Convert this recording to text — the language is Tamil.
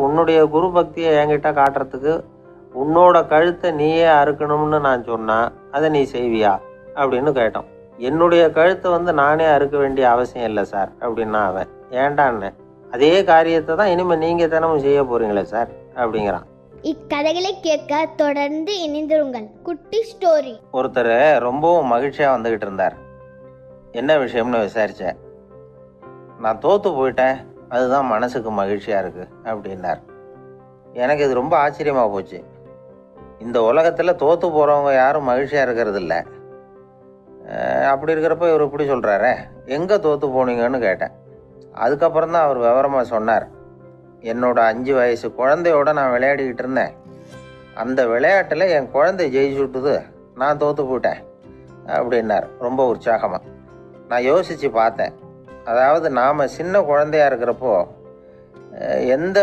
உன்னுடைய குரு பக்தியை என்கிட்ட காட்டுறதுக்கு உன்னோட கழுத்தை நீயே அறுக்கணும்னு நான் சொன்னா அதை நீ செய்வியா அப்படின்னு கேட்டோம். என்னுடைய கழுத்தை நானே அறுக்க வேண்டிய அவசியம் இல்லை சார் அப்படின்னா அவன். ஏண்டான்னு அதே காரியத்தை தான் இனிமேல் நீங்கள் தினமும் செய்ய போறீங்களே சார் அப்படிங்கிறான். இக்கதைகளை கேட்க தொடர்ந்து இணைந்திருங்கள். குட்டி ஸ்டோரி. ஒருத்தர் ரொம்பவும் மகிழ்ச்சியாக வந்துக்கிட்டு இருந்தார். என்ன விஷயம்னு விசாரித்தேன். நான் தோற்று போயிட்டேன், அதுதான் மனசுக்கு மகிழ்ச்சியாக இருக்குது அப்படின்னார். எனக்கு இது ரொம்ப ஆச்சரியமாக போச்சு. இந்த உலகத்தில் தோற்று போகிறவங்க யாரும் மகிழ்ச்சியாக இருக்கிறது இல்லை. அப்படி இருக்கிறப்ப இவர் இப்படி சொல்கிறாரே, எங்கே தோற்று போனீங்கன்னு கேட்டேன். அதுக்கப்புறம் தான் அவர் விவரமாக சொன்னார். என்னோட 5 வயசு குழந்தையோட நான் விளையாடிக்கிட்டு இருந்தேன். அந்த விளையாட்டில் என் குழந்தை ஜெயிச்சு விட்டுது, நான் தோற்று போயிட்டேன் அப்படின்னார் ரொம்ப உற்சாகமாக. நான் யோசித்து பார்த்தேன். அதாவது நாம் சின்ன குழந்தையாக இருக்கிறப்போ எந்த